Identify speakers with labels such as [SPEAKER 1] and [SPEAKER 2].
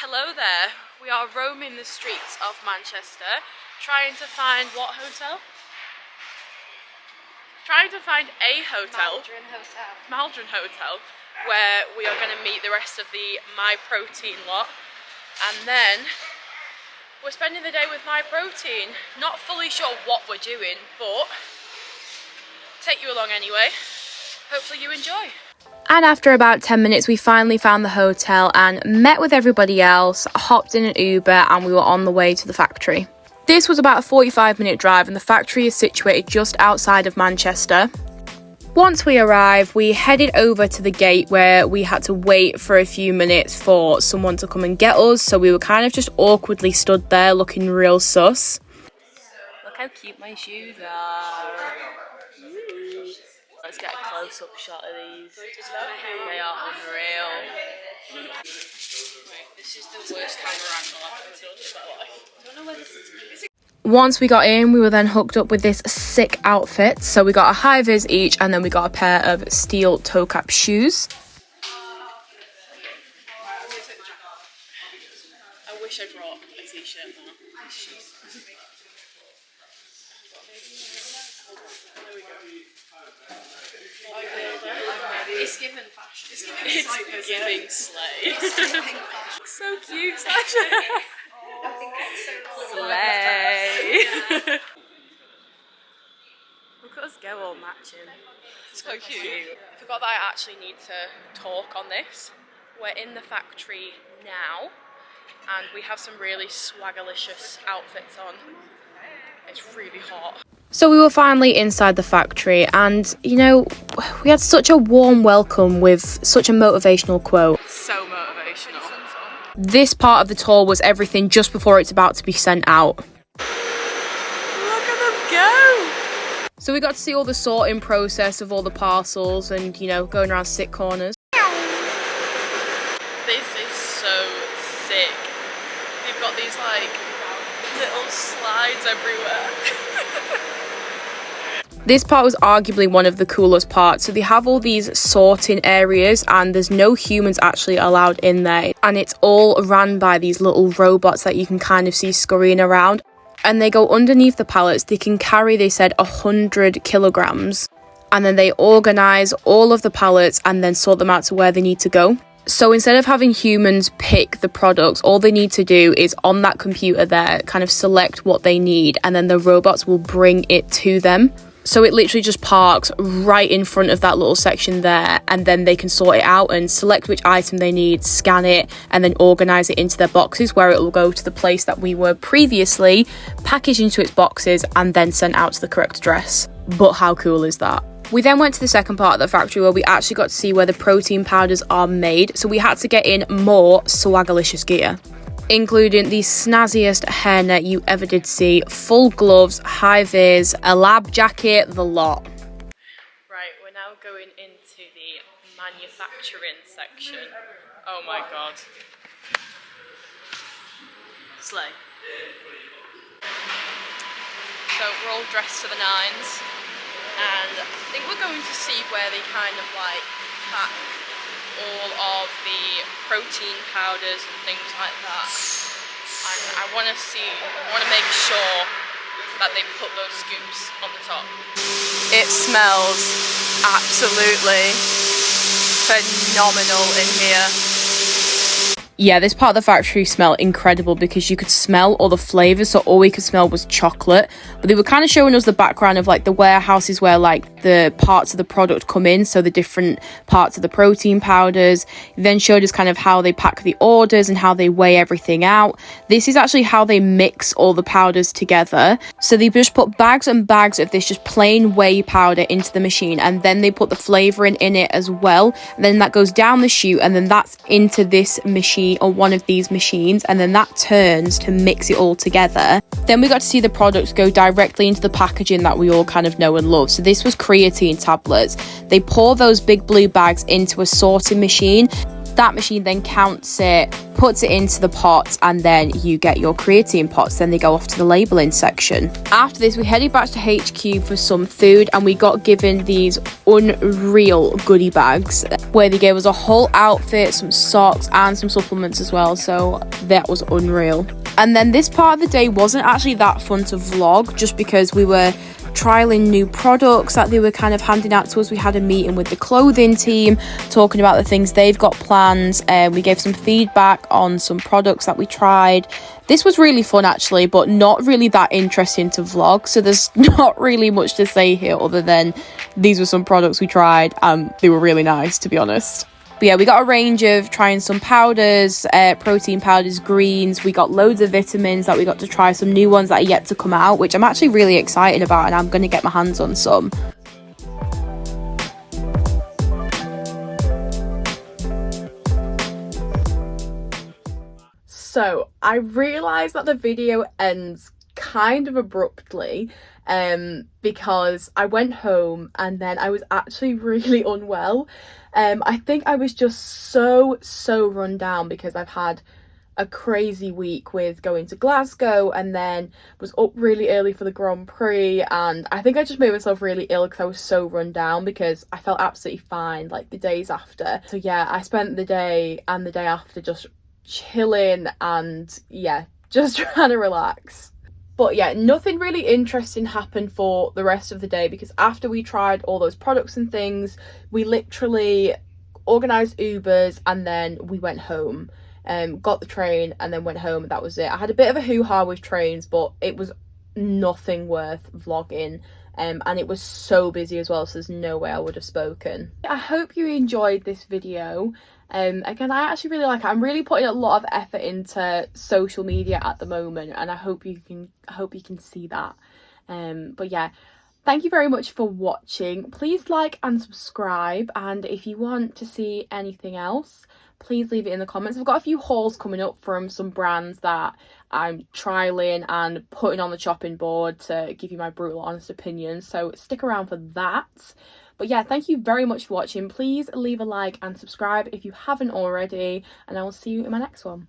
[SPEAKER 1] Hello there. We are roaming the streets of Manchester, trying to find what hotel? Trying to find a hotel. Maldron Hotel, where we are going to meet the rest of the Myprotein lot, and then we're spending the day with Myprotein. Not fully sure what we're doing, but take you along anyway. Hopefully you enjoy.
[SPEAKER 2] And after about 10 minutes, we finally found the hotel and met with everybody else, hopped in an Uber, and we were on the way to the factory. This was about a 45-minute drive, and the factory is situated just outside of Manchester. Once we arrived, we headed over to the gate where we had to wait for a few minutes for someone to come and get us, so we were kind of just awkwardly stood there looking real sus.
[SPEAKER 1] Look how cute my shoes are. Let's get a close-up shot of these. They are unreal. This is the worst camera angle I've ever seen in my life. I don't know where this is.
[SPEAKER 2] Once we got in, we were then hooked up with this sick outfit. So we got a high vis each, and then we got a pair of steel toe cap shoes.
[SPEAKER 1] I wish I brought a t-shirt now. It's given fashion. It's giving slay. It's giving fashion. So cute, Sasha. I think it's so slay. Look at us go all matching. So cute. I forgot that I actually need to talk on this. We're in the factory now, and we have some really swaggerlicious outfits on. It's really hot.
[SPEAKER 2] So we were finally inside the factory, and you know, we had such a warm welcome with such a motivational quote.
[SPEAKER 1] So motivational.
[SPEAKER 2] This part of the tour was everything just before it's about to be sent out.
[SPEAKER 1] Look at them go!
[SPEAKER 2] So we got to see all the sorting process of all the parcels and, you know, going around sick corners.
[SPEAKER 1] This is so sick. You've got these like little slides everywhere.
[SPEAKER 2] This part was arguably one of the coolest parts. So they have all these sorting areas, and there's no humans actually allowed in there. And it's all ran by these little robots that you can kind of see scurrying around. And they go underneath the pallets. They can carry, they said, 100 kilograms. And then they organise all of the pallets and then sort them out to where they need to go. So instead of having humans pick the products, all they need to do is on that computer there, kind of select what they need, and then the robots will bring it to them. So it literally just parks right in front of that little section there, and then they can sort it out and select which item they need, scan it, and then organise it into their boxes, where it will go to the place that we were previously, packaged into its boxes, and then sent out to the correct address. But how cool is that? We then went to the second part of the factory where we actually got to see where the protein powders are made, so we had to get in more swaggerlicious gear, including the snazziest hairnet you ever did see, full gloves, high vis, a lab jacket, the lot.
[SPEAKER 1] Right, we're now going into the manufacturing section. Oh my god. Slay. So we're all dressed to the nines, and I think we're going to see where they kind of like pack all of the protein powders and things like that. And I want to make sure that they put those scoops on the top. It smells absolutely phenomenal in here.
[SPEAKER 2] Yeah, this part of the factory smelled incredible because you could smell all the flavours, so all we could smell was chocolate. But they were kind of showing us the background of like the warehouses where like the parts of the product come in, so the different parts of the protein powders. Then showed us kind of how they pack the orders and how they weigh everything out. This is actually how they mix all the powders together. So they just put bags and bags of this just plain whey powder into the machine, and then they put the flavouring in it as well. And then that goes down the chute, and then that's into this machine, or one of these machines, and then that turns to mix it all together. Then we got to see the products go directly into the packaging that we all kind of know and love. So this was creatine tablets. They pour those big blue bags into a sorting machine, That machine then counts it, puts it into the pot, and then you get your creatine pots. Then they go off to the labelling section. After this, we headed back to HQ for some food, and we got given these unreal goodie bags where they gave us a whole outfit, some socks, and some supplements as well. So that was unreal. And then this part of the day wasn't actually that fun to vlog, just because we were trialing new products that they were kind of handing out to us. We had a meeting with the clothing team talking about the things they've got planned, and we gave some feedback on some products that we tried. This was really fun actually, but not really that interesting to vlog, so there's not really much to say here other than these were some products we tried and they were really nice, to be honest. But yeah, we got a range of trying some powders, protein powders, greens. We got loads of vitamins that we got to try, some new ones that are yet to come out, which I'm actually really excited about, and I'm going to get my hands on some. So I realised that the video ends kind of abruptly because I went home and then I was actually really unwell. I think I was just so run down because I've had a crazy week with going to Glasgow and then was up really early for the Grand Prix, and I think I just made myself really ill because I was so run down, because I felt absolutely fine like the days after. So yeah, I spent the day and the day after just chilling and yeah, just trying to relax. But yeah, nothing really interesting happened for the rest of the day, because after we tried all those products and things, we literally organised Ubers and then we went home. Got the train and then went home, and that was it. I had a bit of a hoo-ha with trains, but it was nothing worth vlogging. And it was so busy as well, so there's no way I would have spoken. I hope you enjoyed this video. Again, I actually really like it. I'm really putting a lot of effort into social media at the moment, and I hope you can see that. But yeah, thank you very much for watching. Please like and subscribe, and if you want to see anything else, please leave it in the comments. I've got a few hauls coming up from some brands that I'm trialing and putting on the chopping board to give you my brutal honest opinion, so stick around for that. But yeah, thank you very much for watching. Please leave a like and subscribe if you haven't already, and I will see you in my next one.